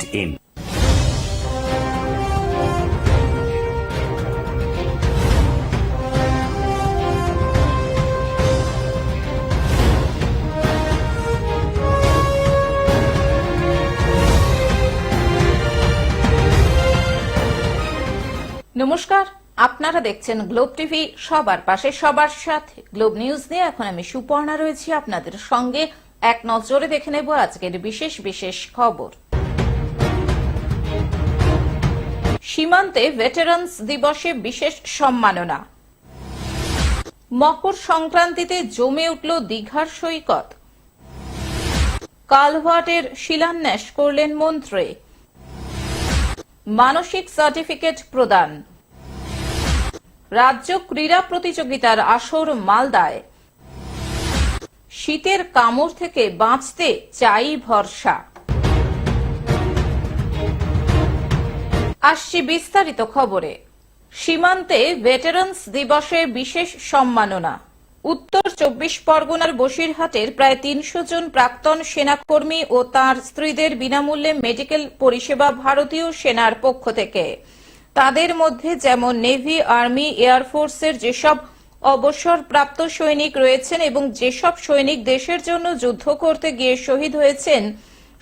globenews.in। নমস্কার, আপনারা দেখছেন গ্লোব টিভি, সবার পাশে সবার সাথে। গ্লোব নিউজ নিয়ে এখন আমি সুপর্ণা রয়েছি আপনাদের সঙ্গে। এক নজরে দেখে নেব আজকের বিশেষ বিশেষ খবর। সীমান্তে ভেটারান্স দিবসে বিশেষ সম্মাননা। মকর সংক্রান্তিতে জমে উঠল দীঘার সৈকত। কালভার্টের শিলান্যাস করলেন মন্ত্রী। মানসিক সার্টিফিকেট প্রদান। রাজ্য ক্রীড়া প্রতিযোগিতার আসর মালদায়। শীতের কামড় থেকে বাঁচতে চাই ভরসা। আসছি বিস্তারিত খবরে। সীমান্তে ভেটারান্স দিবসে বিশেষ সম্মাননা। উত্তর 24 পরগনার বসিরহাটের প্রায় 300 জন প্রাক্তন সেনাকর্মী ও তার স্ত্রীদের বিনামূল্যে মেডিকেল পরিষেবা ভারতীয় সেনার পক্ষ থেকে। তাদের মধ্যে যেমন নেভি, আর্মি, এয়ারফোর্সের যেসব অবসরপ্রাপ্ত সৈনিক রয়েছেন এবং যেসব সৈনিক দেশের জন্য যুদ্ধ করতে গিয়ে শহীদ হয়েছেন,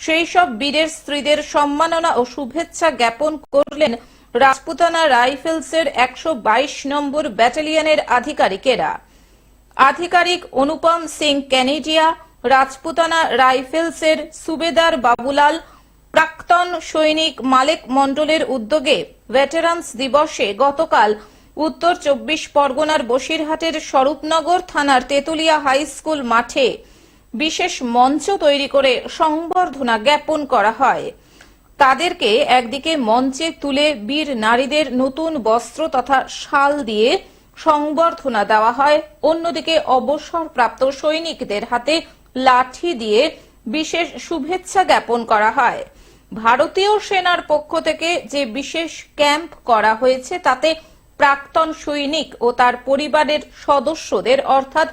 সেই সব বীরের স্ত্রীদের সম্মাননা ও শুভেচ্ছা জ্ঞাপন করলেন রাজপুতানা রাইফেলসের 122 নম্বর ব্যাটালিয়নের আধিকারিকেরা। আধিকারিক অনুপম সিং ক্যানেডিয়া, রাজপুতানা রাইফেলসের সুবেদার বাবুলাল, প্রাক্তন সৈনিক মালেক মন্ডলের উদ্যোগে ভেটারান্স দিবসে গতকাল উত্তর 24 পরগনার বসিরহাটের স্বরূপনগর থানার তেতুলিয়া হাই স্কুল মাঠে বিশেষ মঞ্চ তৈরি করে সংবর্ধনা জ্ঞাপন করা হয়। তাদেরকে একদিকে মঞ্চে তুলে বীর নারীদের নতুন বস্ত্র তথা শাল দিয়ে সংবর্ধনা দেওয়া হয়, অন্যদিকে অবসরপ্রাপ্ত সৈনিকদের হাতে লাঠি দিয়ে বিশেষ শুভেচ্ছা জ্ঞাপন করা হয়। ভারতীয় সেনার পক্ষ থেকে যে বিশেষ ক্যাম্প করা হয়েছে তাতে প্রাক্তন সৈনিক ও তার পরিবারের সদস্যদের অর্থাৎ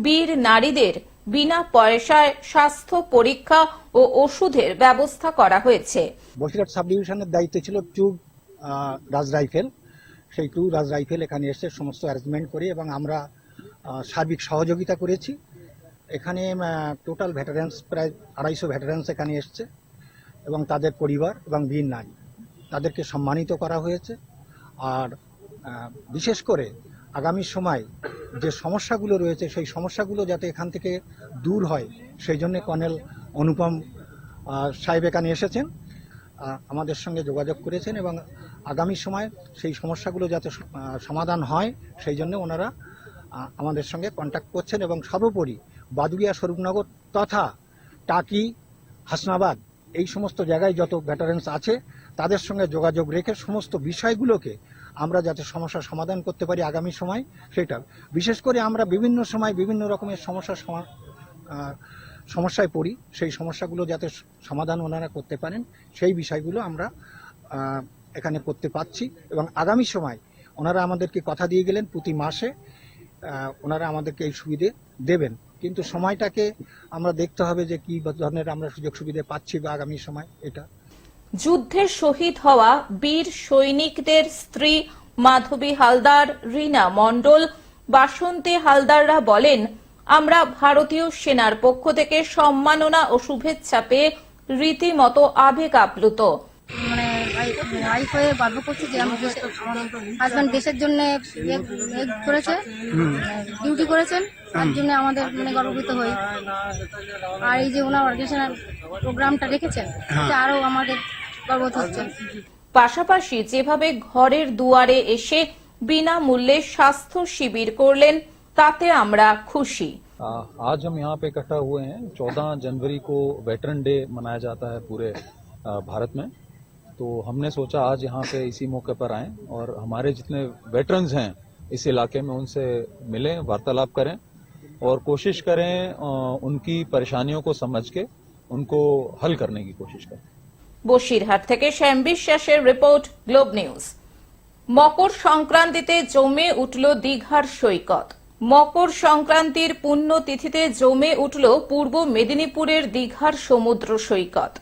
বীর নারীদের বিনা পয়সায় স্বাস্থ্য পরীক্ষা ও ওষুধের ব্যবস্থা করা হয়েছে। বসিরহাট সাব ডিভিশনের দায়িত্ব ছিল টু রাজ রাইফেল। সেই টু রাজ রাইফেল এখানে এসে সমস্ত অ্যারেঞ্জমেন্ট করে এবং আমরা সার্বিক সহযোগিতা করেছি। এখানে টোটাল ভেটারেন্স প্রায় 250 ভেটারেন্স এখানে এসছে এবং তাদের পরিবার এবং বীর নারী তাদেরকে সম্মানিত করা হয়েছে। আর বিশেষ করে আগামী সময় যে সমস্যাগুলো রয়েছে সেই সমস্যাগুলো যাতে এখান থেকে দূর হয় সেই জন্য কর্নেল অনুপম সাহেব এখানে এসেছেন, আমাদের সঙ্গে যোগাযোগ করেছেন এবং আগামী সময় সেই সমস্যাগুলো যাতে সমাধান হয় সেই জন্য ওনারা আমাদের সঙ্গে কন্ট্যাক্ট করছেন এবং সর্বোপরি বাদুড়িয়া, স্বরূপনগর তথা টাকি, হাসনাবাদ এই সমস্ত জায়গায় যত ভেটারেন্স আছে তাদের সঙ্গে যোগাযোগ রেখে সমস্ত বিষয়গুলোকে আমরা যাতে সমস্যার সমাধান করতে পারি আগামী সময়, সেটা বিশেষ করে আমরা বিভিন্ন সময় বিভিন্ন রকমের সমস্যায় পড়ি, সেই সমস্যাগুলো যাতে সমাধান ওনারা করতে পারেন সেই বিষয়গুলো আমরা এখানে করতে পারছি এবং আগামী সময় ওনারা আমাদেরকে কথা দিয়ে গেলেন প্রতি মাসে ওনারা আমাদেরকে এই সুবিধে দেবেন। কিন্তু সময়টাকে আমরা দেখতে হবে যে কি ধরনের আমরা সুযোগ সুবিধা পাচ্ছি বা আগামী সময় এটা। যুদ্ধে শহীদ হওয়া বীর সৈনিকদের স্ত্রী মাধবী হালদার, রীনা মণ্ডল, বাসন্তী হালদাররা বলেন, আমরা ভারতীয় সেনার পক্ষ থেকে সম্মাননা ও শুভেচ্ছা পেয়ে রীতিমতো আবেগ আপ্লুত। মানে লাইফ হয়ে গর্ব করছি যে আমার হাজব্যান্ড দেশের জন্য করেছে, ডিউটি করেছেন, তার জন্য আমাদের মানে গর্বিত হই। আর এই যে ওনার অর্গানাইজেশনের প্রোগ্রামটা রেখেছেন এটা আরো আমাদের গর্ব হচ্ছে। পাশাপাশি যেভাবে ঘরের দুয়ারে এসে বিনামূল্যে স্বাস্থ্য শিবির করলেন তাতে আমরা খুশি। आज हम यहाँ पे इकट्ठा हुए हैं। 14 जनवरी को वेटरन डे मनाया जाता है पूरे भारत में, तो हमने सोचा आज यहाँ पे इसी मौके पर आएं और हमारे जितने वेटरन्स हैं इस इलाके में उनसे मिलें, वार्तालाप करें और कोशिश करें उनकी परेशानियों को समझ के उनको हल करने की कोशिश करें। বসিরহাট থেকে শ্যাম বিশ্বাসের রিপোর্ট, গ্লোব নিউজ। মকর সংক্রান্তিতে জমে উঠল দীঘার সৈকত। মকর সংক্রান্তির পুণ্যতিথিতে জমে উঠল পূর্ব মেদিনীপুরের দীঘার সমুদ্র সৈকত।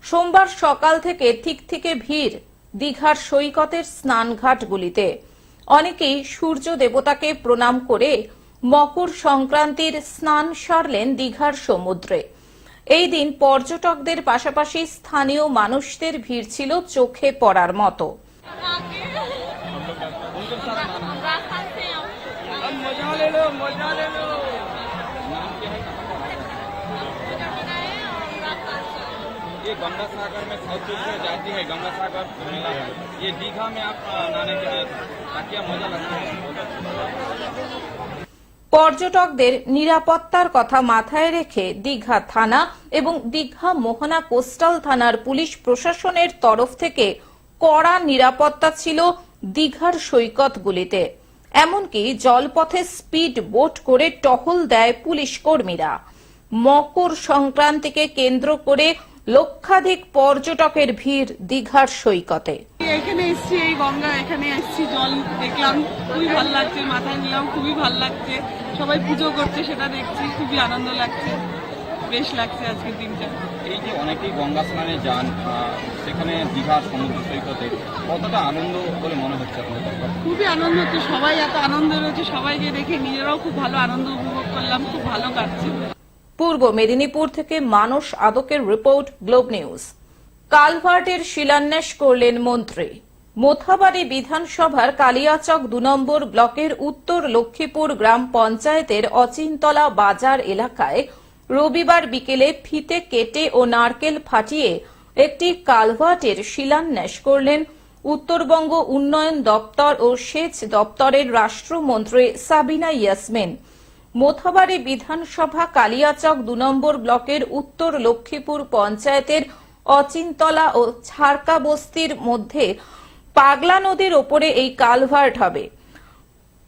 সোমবার সকাল থেকে থিকথিকে ভিড় দীঘার সৈকতের স্নানঘাটগুলিতে। অনেকেই সূর্য দেবতাকে প্রণাম করে মকর সংক্রান্তির স্নান সারলেন দীঘার সমুদ্রে। এই দিন পর্যটকদের পাশাপাশি স্থানীয় মানুষদের ভিড় ছিল চোখে পড়ার মতো। ये गंगा सागर में साउथ में जाती है, गंगा सागर मेला है। ये दीघा में आप नहाने के लिए क्या मजा लगता है। পর্যটকদের নিরাপত্তার কথা মাথায় রেখে দীঘা থানা এবং দীঘা মোহনা কোস্টাল থানার পুলিশ প্রশাসনের তরফ থেকে কড়া নিরাপত্তা ছিল দীঘার সৈকতগুলিতে। এমনকি জলপথে স্পিড বোট করে টহল দেয় পুলিশ কর্মীরা। মকর সংক্রান্তিকে কেন্দ্র করে লক্ষাধিক পর্যটকের ভিড় দীঘার সৈকতে। এখানে এসছি, এই গঙ্গা এখানে এসছি, জল দেখলাম, খুবই ভালো লাগছে, মাথায় নিলাম, খুবই ভালো লাগছে, সবাই পুজো করছে সেটা দেখছি, খুবই আনন্দ লাগছে, বেশ লাগছে আজকের দিনটা। এই যে অনেকেই গঙ্গা স্নানে যান, সেখানে দীঘার সমুদ্র সৈকতে কতটা আনন্দ বলে মনে হচ্ছে আপনাদের? খুবই আনন্দ হচ্ছে, সবাই এত আনন্দ রয়েছে, সবাইকে দেখে নিজেরাও খুব ভালো আনন্দ উপভোগ করলাম, খুব ভালো কাটছে। পূর্ব মেদিনীপুর থেকে মানস আদকের রিপোর্ট, গ্লোব নিউজ। কালভার্টের শিলান্যাস করলেন মন্ত্রী। মোথাবাড়ি বিধানসভার কালিয়াচক ২ নম্বর ব্লকের উত্তর লক্ষ্মীপুর গ্রাম পঞ্চায়েতের অচিনতলা বাজার এলাকায় রবিবার বিকেলে ফিতে কেটে ও নারকেল ফাটিয়ে একটি কালভার্টের শিলান্যাস করলেন উত্তরবঙ্গ উন্নয়ন দপ্তর ও সেচ দপ্তরের রাষ্ট্রমন্ত্রী সাবিনা ইয়াসমিন। মোথাবাড়ি বিধানসভা কালিয়াচক ২ নম্বর ব্লকের উত্তর লক্ষ্মীপুর পঞ্চায়েতের অচিনতলা ও ছারকা বস্তির মধ্যে পাগলা নদীর ওপরে এই কালভার্ট হবে।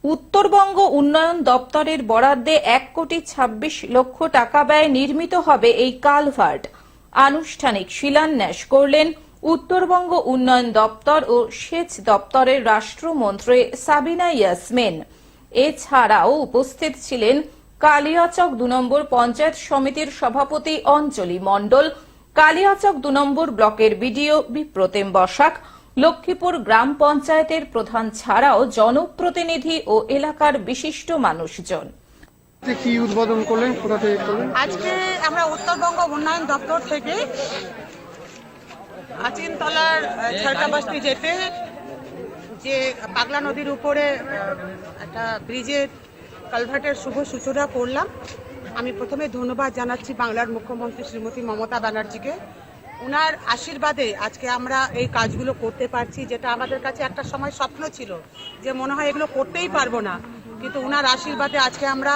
উত্তরবঙ্গ উন্নয়ন দপ্তরের বরাদ্দে ১,২৬,০০,০০০ টাকা ব্যয়ে নির্মিত হবে এই কালভার্ট। আনুষ্ঠানিক শিলান্যাস করলেন উত্তরবঙ্গ উন্নয়ন দপ্তর ও সেচ দপ্তরের রাষ্ট্রমন্ত্রী সাবিনা ইয়াসমিন। এছাড়াও উপস্থিত ছিলেন কালিয়াচক ২ নম্বর পঞ্চায়েত সমিতির সভাপতি অঞ্জলি মণ্ডল, কালিয়াচক ২ নম্বর ব্লকের বিডিও বিপ্রতিম বসাক, লক্ষ্মীপুর গ্রাম পঞ্চায়েতের প্রধান ছাড়াও জনপ্রতিনিধি ও এলাকার বিশিষ্ট মানুষজন। কি উদ্বোধন করলেন, কোথা থেকে করলেন? আজকে আমরা উত্তরবঙ্গ উন্নয়ন দপ্তর থেকে আচিনতলার ছারকা বস্তি যেতে যে পাগলা নদীর উপরে একটা ব্রিজের কালভার্টের শুভ সূচনা করলাম। আমি প্রথমে ধন্যবাদ জানাচ্ছি বাংলার মুখ্যমন্ত্রী শ্রীমতী মমতা ব্যানার্জিকে। উনার আশীর্বাদে আজকে আমরা এই কাজগুলো করতে পারছি, যেটা আমাদের কাছে একটা সময় স্বপ্ন ছিল যে মনে হয় এগুলো করতেই পারবো না, কিন্তু উনার আশীর্বাদে আজকে আমরা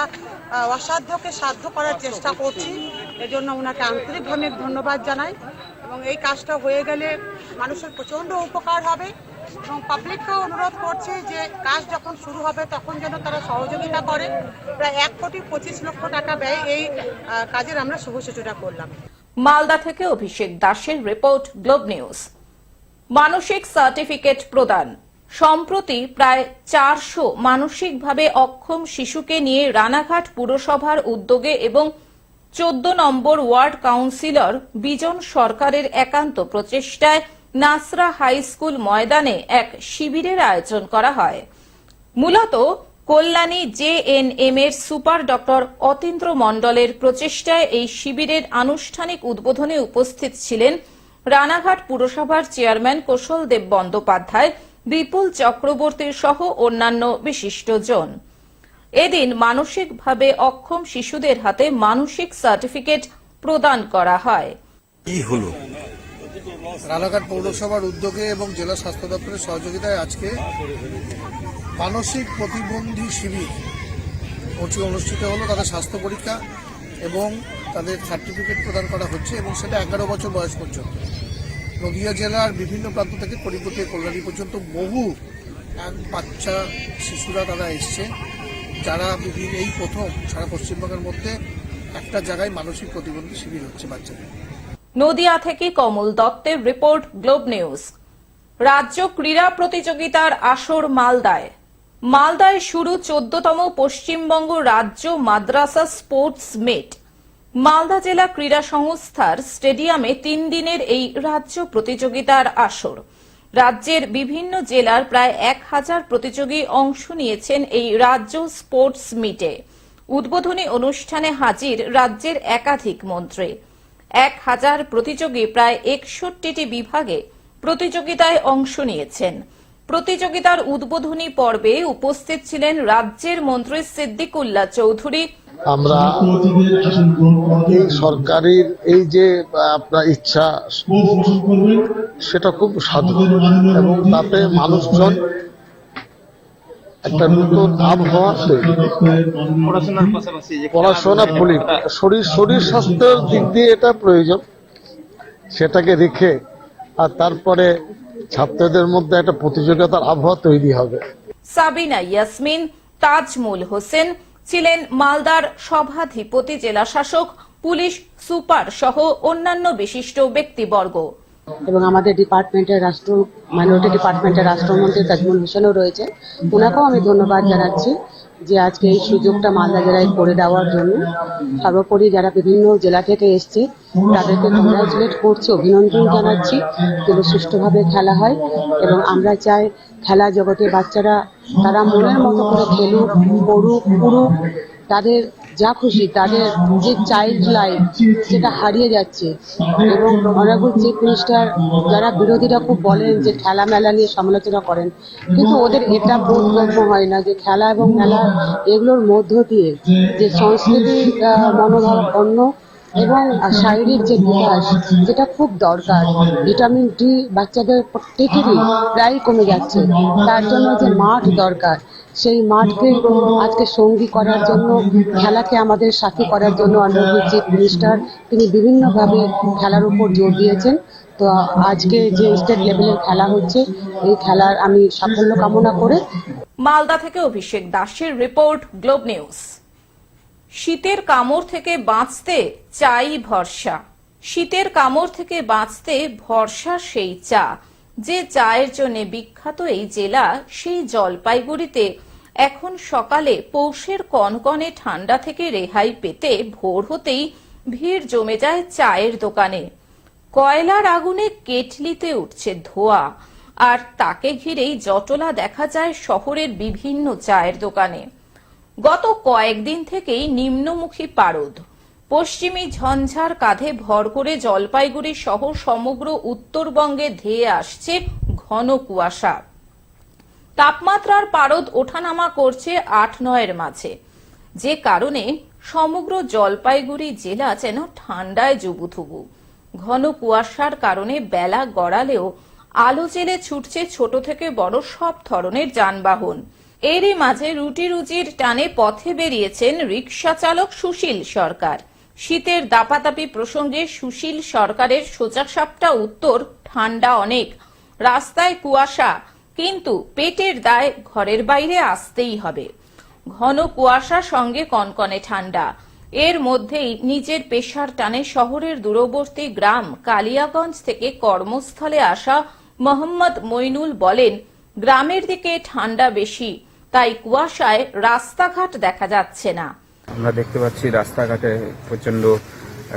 অসাধ্যকে সাধ্য করার চেষ্টা করছি। এজন্য উনাকে আন্তরিকভাবে ধন্যবাদ জানাই এবং এই কাজটা হয়ে গেলে মানুষের প্রচণ্ড উপকার হবে এবং পাবলিককেও অনুরোধ করছি যে কাজ যখন শুরু হবে তখন যেন তারা সহযোগিতা করে। প্রায় ১,২৫,০০,০০০ টাকা ব্যয় এই কাজের আমরা শুভ সূচনা করলাম। মালদা থেকে অভিষেক দাসের রিপোর্ট, গ্লোব নিউজ। মানসিক সার্টিফিকেট প্রদান। সম্প্রতি প্রায় ৪০০ মানসিকভাবে অক্ষম শিশুকে নিয়ে রানাঘাট পুরসভার উদ্যোগে এবং ১৪ নম্বর ওয়ার্ড কাউন্সিলর বিজন সরকারের একান্ত প্রচেষ্টায় নাসরা হাই স্কুল ময়দানে এক শিবিরের আয়োজন করা হয়। মূলত কল্যাণী JNM এর সুপার ডক্টর অতীন্দ্র মণ্ডলের প্রচেষ্টায় এই শিবিরের আনুষ্ঠানিক উদ্বোধনে উপস্থিত ছিলেন রানাঘাট পুরসভার চেয়ারম্যান কৌশলদেব বন্দ্যোপাধ্যায়, বিপুল চক্রবর্তী সহ অন্যান্য বিশিষ্টজন। এদিন মানসিকভাবে অক্ষম শিশুদের হাতে মানসিক সার্টিফিকেট প্রদান করা হয়। কি হলো? রানাঘাট পৌরসভার উদ্যোগে এবং জেলা স্বাস্থ্য দপ্তরের সহযোগিতায় আজকে মানসিক প্রতিবন্ধী শিবির অনুষ্ঠিত হলো। তাদের স্বাস্থ্য পরীক্ষা এবং তাদের সার্টিফিকেট প্রদান করা হচ্ছে এবং সেটা 11 বছর বয়স পর্যন্ত। নদিয়া জেলার বিভিন্ন প্রান্ত থেকে করিপুর থেকে কল্যাণী পর্যন্ত বহু বাচ্চা শিশুরা তারা এসছে, যারা বিভিন্ন এই প্রথম সারা পশ্চিমবঙ্গের মধ্যে একটা জায়গায় মানসিক প্রতিবন্ধী শিবির হচ্ছে বাচ্চাদের। নদিয়া থেকে কমল দত্তের রিপোর্ট, গ্লোব নিউজ। রাজ্য ক্রীড়া প্রতিযোগিতার আসর মালদায়। মালদায় শুরু 14তম পশ্চিমবঙ্গ রাজ্য মাদ্রাসা স্পোর্টস মিট। মালদা জেলা ক্রীড়া সংস্থার স্টেডিয়ামে 3 দিনের এই রাজ্য প্রতিযোগিতার আসর। রাজ্যের বিভিন্ন জেলার প্রায় 1000 প্রতিযোগী অংশ নিয়েছেন এই রাজ্য স্পোর্টস মিটে। উদ্বোধনী অনুষ্ঠানে হাজির রাজ্যের একাধিক মন্ত্রী। 1000 প্রতিযোগী প্রায় 61টি বিভাগে প্রতিযোগিতায় অংশ নিয়েছেন। প্রতিযোগিতার উদ্বোধনী পর্বে উপস্থিত ছিলেন রাজ্যের মন্ত্রী সিদ্দিকুল্লাহ চৌধুরী। আমরা এই সরকারের এই যে আপনার ইচ্ছা সেটা খুব সাধু এবং তাতে মানুষজন একটা নতুন আবহাওয়া পড়াশোনা শরীর স্বাস্থ্যের দিক দিয়ে এটা প্রয়োজন, সেটাকে রেখে আর তারপরে ছাত্রদের মধ্যে একটা প্রতিযোগিতার আবহাওয়া তৈরি হবে। সাবিনা ইয়াসমিন, তাজমুল হোসেন ছিলেন মালদার সভাধিপতি, জেলা শাসক, পুলিশ সুপার সহ অন্যান্য বিশিষ্ট ব্যক্তিবর্গ। এবং আমাদের ডিপার্টমেন্টের মাইনরিটি ডিপার্টমেন্টের রাষ্ট্রমন্ত্রী তাজমুল হোসেনও রয়েছে, ওনাকেও আমি ধন্যবাদ জানাচ্ছি যে আজকে এই সুযোগটা মালদা জেলায় করে দেওয়ার জন্য। সর্বোপরি যারা বিভিন্ন জেলা থেকে এসছে তাদেরকে কংগ্রাচুলেট করছি, অভিনন্দন জানাচ্ছি, কিন্তু সুষ্ঠুভাবে খেলা হয়। এবং আমরা চাই খেলা জগতে বাচ্চারা তারা মনের মতো করে খেলুক, পড়ুক, উড়ুক, তাদের যা খুশি, তাদের যে চাইল্ড লাইফ সেটা হারিয়ে যাচ্ছে। এবং অনারেবল চিফ মিনিস্টার, যারা বিরোধীরা খুব বলেন যে খেলা মেলা নিয়ে সমালোচনা করেন, কিন্তু ওদের এটা বোধগম্য হয় না যে খেলা এবং মেলা এগুলোর মধ্য দিয়ে যে সংস্কৃতির মনোভাবাপন্ন এবং শারীরিক যে বিকাশ, যেটা খুব দরকার। ভিটামিন ডি বাচ্চাদের প্রত্যেকেরই প্রায় কমে যাচ্ছে, তার জন্য যে মাঠ দরকার, সেই মাঠকে আজকে সঙ্গী করার জন্য, খেলাকে আমাদের সাথী করার জন্য অনারেবল চিফ মিনিস্টার তিনি বিভিন্নভাবে খেলার উপর জোর দিয়েছেন। তো আজকে যে স্টেট লেভেলের খেলা হচ্ছে, এই খেলার আমি সাফল্য কামনা করে। মালদা থেকে অভিষেক দাসের রিপোর্ট, গ্লোব নিউজ। শীতের কামড় থেকে বাঁচতে চাই ভরসা। শীতের কামড় থেকে বাঁচতে ভরসা সেই চা। যে চায়ের জন্য বিখ্যাত এই জেলা, সেই জলপাইগুড়িতে এখন সকালে পৌষের কনকনে ঠান্ডা থেকে রেহাই পেতে ভোর হতেই ভিড় জমে যায় চায়ের দোকানে। কয়লার আগুনে কেটলিতে উঠছে ধোঁয়া, আর তাকে ঘিরেই জটলা দেখা যায় শহরের বিভিন্ন চায়ের দোকানে। গত কয়েকদিন থেকেই নিম্নমুখী পারদ, পশ্চিমী ঝঞ্ঝার কাঁধে ভর করে জলপাইগুড়ি সহ সমগ্র উত্তরবঙ্গে ধেয়ে আসছে ঘন কুয়াশা। তাপমাত্রার পারদ ওঠানামা করছে ৮-৯-এর মাঝে, যে কারণে সমগ্র জলপাইগুড়ি জেলা যেন ঠান্ডায় জুবুথুবু। ঘন কুয়াশার কারণে বেলা গড়ালেও আলো জেলে ছুটছে ছোট থেকে বড় সব ধরনের যানবাহন। এরই মাঝে রুটি রুজির টানে পথে বেরিয়েছেন রিকশা চালক সুশীল সরকার। শীতের দাপাদাপি প্রসঙ্গে সুশীল সরকারের সোজাসাপটা উত্তর, ঠান্ডা অনেক, রাস্তায় কুয়াশা, কিন্তু পেটের দায় ঘরের বাইরে আসতেই হবে। ঘন কুয়াশা সঙ্গে কনকনে ঠান্ডা, এর মধ্যেই নিজের পেশার টানে শহরের দূরবর্তী গ্রাম কালিয়াগঞ্জ থেকে কর্মস্থলে আসা মোহাম্মদ মইনুল বলেন, গ্রামের দিকে ঠান্ডা বেশি, তাই কুয়াশায় রাস্তাঘাট দেখা যাচ্ছে না। আমরা দেখতে পাচ্ছি রাস্তাঘাটে প্রচন্ড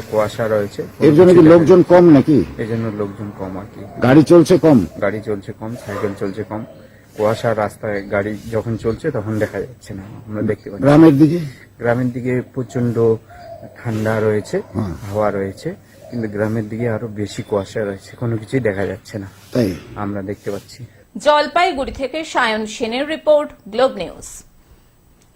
কুয়াশা রয়েছে। এর জন্য কি লোকজন কম নাকি? এই জন্য লোকজন কম আর কি। গাড়ি চলছে কম? গাড়ি চলছে কম, সাইকেল চলছে কম। কুয়াশা রাস্তায় গাড়ি যখন চলছে তখন দেখা যাচ্ছে না। আমরা দেখতে পাচ্ছি গ্রামের দিকে প্রচন্ড ঠান্ডা রয়েছে, হাওয়া রয়েছে, কিন্তু গ্রামের দিকে আরো বেশি কুয়াশা রয়েছে, কোনো কিছুই দেখা যাচ্ছে না, তাই আমরা দেখতে পাচ্ছি। জলপাইগুড়ি থেকে সায়ন সেনের রিপোর্ট, গ্লোব নিউজ।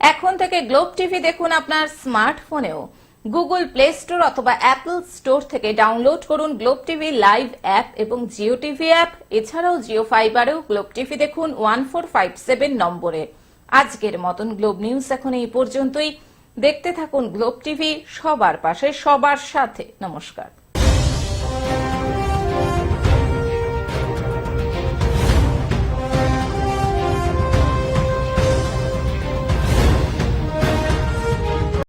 এখন থেকে গ্লোব টিভি দেখুন আপনার স্মার্টফোনেও। গুগল প্লে স্টোর অথবা অ্যাপল স্টোর থেকে ডাউনলোড করুন গ্লোব টিভি লাইভ অ্যাপ এবং জিও টিভি অ্যাপ। এছাড়াও জিও ফাইবারেও গ্লোব টিভি দেখুন 1457 নম্বরে। আজকের মতন গ্লোব নিউজ এখন এই পর্যন্তই। দেখতে থাকুন গ্লোব টিভি, সবার পাশে সবার সাথে। নমস্কার।